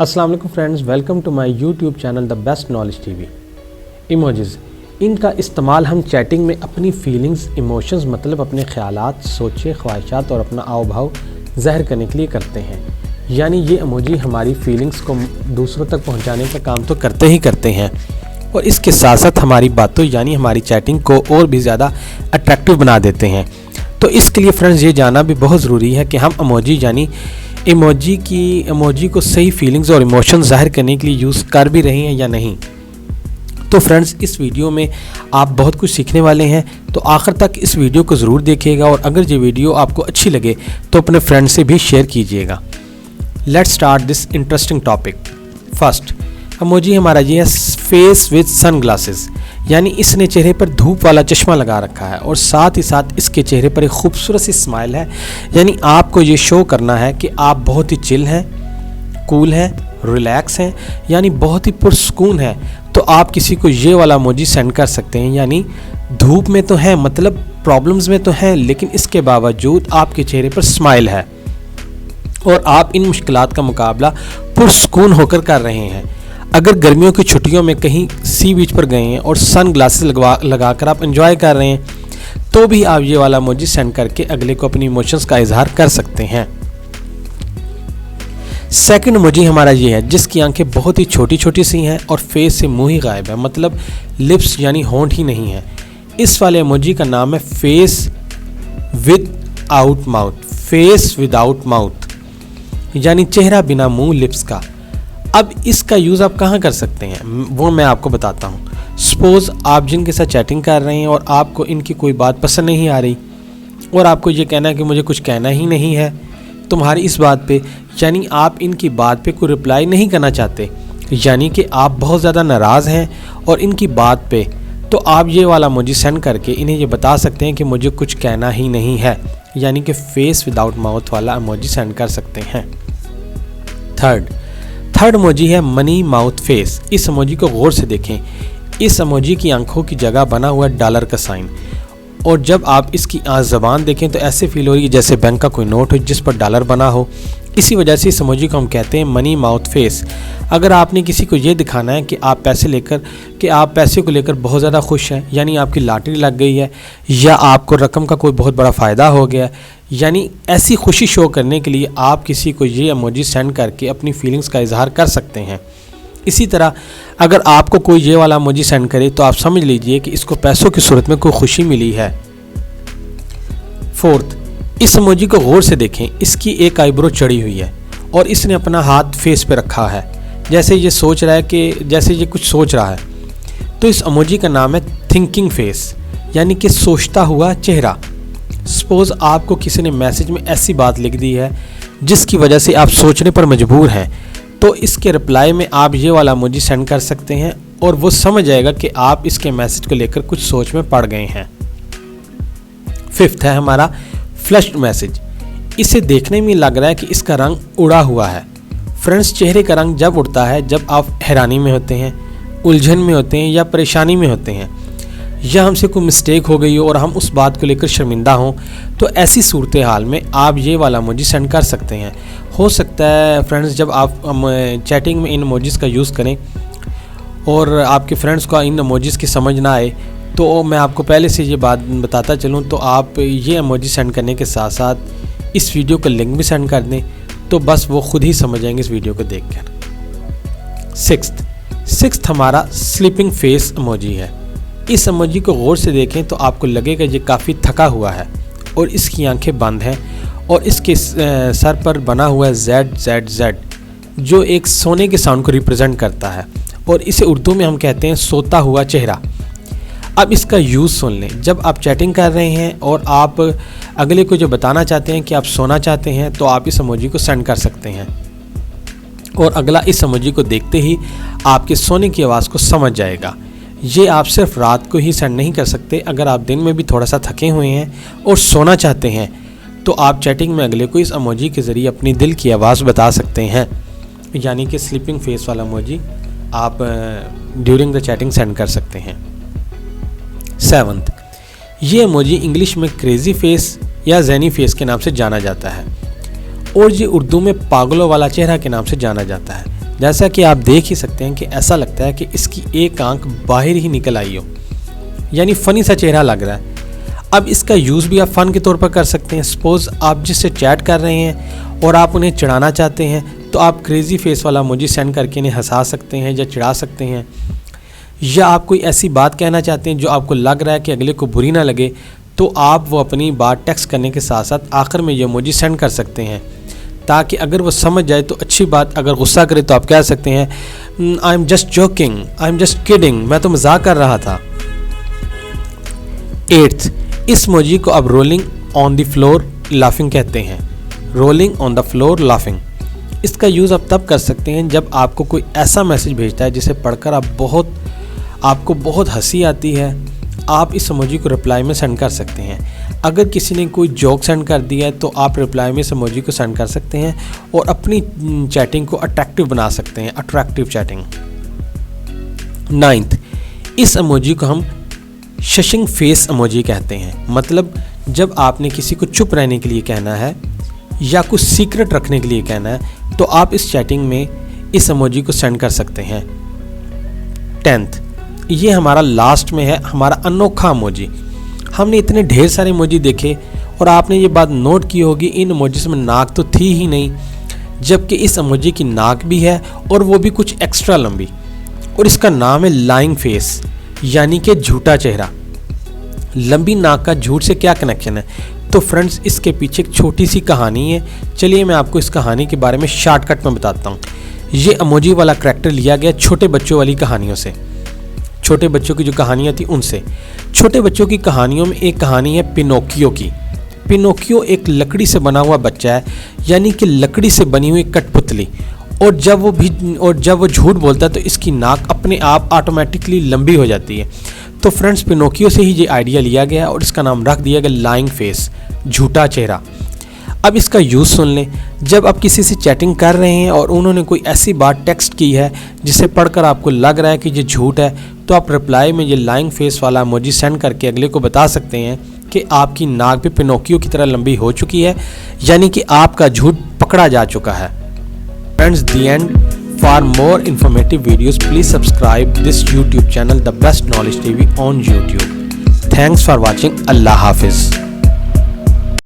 अस्सलाम वालेकुम friends, welcome to my YouTube channel the best knowledge TV. Emojis, इनका इस्तेमाल हम चैटिंग में अपनी फीलिंग्स, इमोशंस मतलब अपने ख्यालात, सोचे, ख्वाहिशात और अपना आव भाव ज़ाहिर करने के लिए करते हैं। यानी ये इमोजी हमारी फीलिंग्स को दूसरों तक पहुंचाने का काम तो करते ही करते हैं और इसके साथ साथ हमारी बातों यानी हमारी चैटिंग को और भी ज़्यादा अट्रैक्टिव बना देते हैं। तो इसके लिए फ्रेंड्स ये जानना भी बहुत ज़रूरी है कि हम इमोजी यानी इमोजी को सही फीलिंग्स और इमोशंस ज़ाहिर करने के लिए यूज़ कर भी रहे हैं या नहीं। तो फ्रेंड्स, इस वीडियो में आप बहुत कुछ सीखने वाले हैं, तो आखिर तक इस वीडियो को ज़रूर देखिएगा और अगर ये वीडियो आपको अच्छी लगे तो अपने फ्रेंड से भी शेयर कीजिएगा। Let's start this interesting topic. First emoji हमारा ये है फेस विद सनग्लासेस, यानी इसने चेहरे पर धूप वाला चश्मा लगा रखा है और साथ ही साथ इसके चेहरे पर एक खूबसूरत सी स्माइल है। यानी आपको ये शो करना है कि आप बहुत ही चिल हैं, कूल हैं, रिलैक्स हैं, यानी बहुत ही पुरसुकून है। तो आप किसी को ये वाला इमोजी सेंड कर सकते हैं, यानी धूप में तो है, मतलब प्रॉब्लम्स में तो हैं, लेकिन इसके बावजूद आपके चेहरे पर स्माइल है और आप इन मुश्किलात का मुकाबला पुरसुकून होकर कर रहे हैं। अगर गर्मियों की छुट्टियों में कहीं सी बीच पर गए हैं और सन ग्लासेस लगाकर आप एंजॉय कर रहे हैं, तो भी आप ये वाला इमोजी सेंड करके अगले को अपनी इमोशंस का इजहार कर सकते हैं। सेकंड इमोजी हमारा ये है जिसकी आंखें बहुत ही छोटी छोटी सी हैं और फेस से मुंह ही गायब है, मतलब लिप्स यानी होंठ ही नहीं है। इस वाले इमोजी का नाम है face without mouth, face without mouth, यानी चेहरा बिना मुंह, लिप्स का। अब इसका यूज़ आप कहाँ कर सकते हैं वो मैं आपको बताता हूँ। सपोज़ आप जिनके साथ चैटिंग कर रहे हैं और आपको इनकी कोई बात पसंद नहीं आ रही और आपको ये कहना है कि मुझे कुछ कहना ही नहीं है तुम्हारी इस बात पे, यानी आप इनकी बात पे कोई रिप्लाई नहीं करना चाहते, यानी कि आप बहुत ज़्यादा नाराज़ हैं और इनकी बात पे, तो आप ये वाला इमोजी सेंड करके इन्हें ये बता सकते हैं कि मुझे कुछ कहना ही नहीं है, यानी कि फेस विदाउट माउथ वाला इमोजी सेंड कर सकते हैं। थर्ड इमोजी है मनी माउथ फेस। इस इमोजी को गौर से देखें। इस इमोजी की आंखों की जगह बना हुआ डॉलर का साइन और जब आप इसकी ज़बान देखें तो ऐसे फील हो रही है जैसे बैंक का कोई नोट हो जिस पर डॉलर बना हो। इसी वजह से इस इमोजी को हम कहते हैं मनी माउथ फेस। अगर आपने किसी को ये दिखाना है कि आप पैसे को लेकर बहुत ज़्यादा खुश हैं, यानी आपकी लॉटरी लग गई है या आपको रकम का कोई बहुत बड़ा फ़ायदा हो गया, यानी ऐसी खुशी शो करने के लिए आप किसी को ये इमोजी सेंड करके अपनी फीलिंग्स का इजहार कर सकते हैं। इसी तरह अगर आपको कोई ये वाला इमोजी सेंड करे तो आप समझ लीजिए कि इसको पैसों की सूरत में कोई खुशी मिली है। फोर्थ, इस इमोजी को गौर से देखें। इसकी एक आईब्रो चढ़ी हुई है और इसने अपना हाथ फेस पे रखा है जैसे ये सोच रहा है कि जैसे ये कुछ सोच रहा है। तो इस इमोजी का नाम है थिंकिंग फेस, यानी कि सोचता हुआ चेहरा। सपोज़ आपको किसी ने मैसेज में ऐसी बात लिख दी है जिसकी वजह से आप सोचने पर मजबूर हैं, तो इसके रिप्लाई में आप ये वाला इमोजी सेंड कर सकते हैं और वो समझ जाएगा कि आप इसके मैसेज को लेकर कुछ सोच में पड़ गए हैं। फिफ्थ है हमारा फ्लश्ड मैसेज। इसे देखने में लग रहा है कि इसका रंग उड़ा हुआ है। फ्रेंड्स, चेहरे का रंग जब उड़ता है जब आप हैरानी में होते हैं, उलझन में होते हैं या परेशानी में होते हैं, या हमसे कोई मिस्टेक हो गई हो और हम उस बात को लेकर शर्मिंदा हों, तो ऐसी सूरत हाल में आप ये वाला इमोजी सेंड कर सकते हैं। हो सकता है फ्रेंड्स जब आप चैटिंग में इन इमोजीज़ का यूज़ करें और आपके फ्रेंड्स को इन इमोजीज़ की समझ ना आए, तो मैं आपको पहले से ये बात बताता चलूँ, तो आप ये इमोजी सेंड करने के साथ साथ इस वीडियो का लिंक भी सेंड कर दें, तो बस वो खुद ही समझ जाएंगे इस वीडियो को देखकर। सिक्स्थ हमारा स्लीपिंग फेस इमोजी है। इस इमोजी को गौर से देखें तो आपको लगेगा ये काफ़ी थका हुआ है और इसकी आंखें बंद हैं और इसके सर पर बना हुआ है ZZZ, जो एक सोने के साउंड को रिप्रेजेंट करता है और इसे उर्दू में हम कहते हैं सोता हुआ चेहरा। अब इसका यूज़ सुन लें। जब आप चैटिंग कर रहे हैं और आप अगले को जो बताना चाहते हैं कि आप सोना चाहते हैं, तो आप इस इमोजी को सेंड कर सकते हैं और अगला इस इमोजी को देखते ही आपके सोने की आवाज़ को समझ जाएगा। ये आप सिर्फ रात को ही सेंड नहीं कर सकते, अगर आप दिन में भी थोड़ा सा थके हुए हैं और सोना चाहते हैं तो आप चैटिंग में अगले को इस इमोजी के ज़रिए अपनी दिल की आवाज़ बता सकते हैं, यानी कि स्लीपिंग फेस वाला इमोजी आप ड्यूरिंग द चैटिंग सेंड कर सकते हैं। 7th, ये इमोजी इंग्लिश में क्रेज़ी फेस या ज़ैनी फेस के नाम से जाना जाता है और ये उर्दू में पागलों वाला चेहरा के नाम से जाना जाता है। जैसा कि आप देख ही सकते हैं कि ऐसा लगता है कि इसकी एक आंख बाहर ही निकल आई हो, यानी फ़नी सा चेहरा लग रहा है। अब इसका यूज़ भी आप फ़न के तौर पर कर सकते हैं। सपोज़ आप जिससे चैट कर रहे हैं और आप उन्हें चिढ़ाना चाहते हैं तो आप क्रेज़ी फेस वाला इमोजी सेंड करके इन्हें हंसा सकते हैं या चिढ़ा सकते हैं। या आप कोई ऐसी बात कहना चाहते हैं जो आपको लग रहा है कि अगले को बुरी ना लगे, तो आप वो अपनी बात टेक्स्ट करने के साथ साथ आखिर में ये इमोजी सेंड कर सकते हैं, ताकि अगर वो समझ जाए तो अच्छी बात। अगर गुस्सा करे तो आप कह सकते हैं I am just joking, I am just kidding, मैं तो मजाक कर रहा था। 8th, इस इमोजी को अब rolling on the floor laughing कहते हैं। Rolling on the floor laughing, इसका यूज़ आप तब कर सकते हैं जब आपको कोई ऐसा मैसेज भेजता है जिसे पढ़कर आपको बहुत हंसी आती है। आप इस इमोजी को रिप्लाई में सेंड कर सकते हैं। अगर किसी ने कोई जोक सेंड कर दिया है तो आप रिप्लाई में इस इमोजी को सेंड कर सकते हैं और अपनी चैटिंग को अट्रैक्टिव बना सकते हैं, अट्रैक्टिव चैटिंग। 9th, इस इमोजी को हम शशिंग फेस इमोजी कहते हैं। मतलब जब आपने किसी को चुप रहने के लिए कहना है या कुछ सीक्रेट रखने के लिए कहना है तो आप इस चैटिंग में इस इमोजी को सेंड कर सकते हैं। 10th, ये हमारा लास्ट में है, हमारा अनोखा इमोजी। हमने इतने ढेर सारे इमोजी देखे और आपने ये बात नोट की होगी, इन इमोजीज में नाक तो थी ही नहीं, जबकि इस इमोजी की नाक भी है और वो भी कुछ एक्स्ट्रा लंबी, और इसका नाम है लाइंग फेस, यानी कि झूठा चेहरा। लंबी नाक का झूठ से क्या कनेक्शन है? तो फ्रेंड्स, इसके पीछे एक छोटी सी कहानी है। चलिए मैं आपको इस कहानी के बारे में शॉर्टकट में बताता हूँ। ये इमोजी वाला करैक्टर लिया गया छोटे बच्चों वाली कहानियों से, छोटे बच्चों की जो कहानियाँ थी उनसे। छोटे बच्चों की कहानियों में एक कहानी है पिनोकियो की। पिनोकियो एक लकड़ी से बना हुआ बच्चा है, यानी कि लकड़ी से बनी हुई कठपुतली, और जब वो झूठ बोलता है तो इसकी नाक अपने आप ऑटोमेटिकली लंबी हो जाती है। तो फ्रेंड्स, पिनोकियो से ही ये आइडिया लिया गया और इसका नाम रख दिया गया लाइंग फेस, झूठा चेहरा। अब इसका यूज़ सुन लें। जब आप किसी से चैटिंग कर रहे हैं और उन्होंने कोई ऐसी बात टेक्स्ट की है जिसे पढ़कर आपको लग रहा है कि ये झूठ है, तो आप रिप्लाई में ये लाइंग फेस वाला इमोजी सेंड करके अगले को बता सकते हैं कि आपकी नाक भी पिनोकियो की तरह लंबी हो चुकी है, यानी कि आपका झूठ पकड़ा जा चुका है। Friends, the end. For more informative videos, please subscribe this YouTube channel, The Best Knowledge TV on YouTube. Thanks for watching. Allah Hafiz.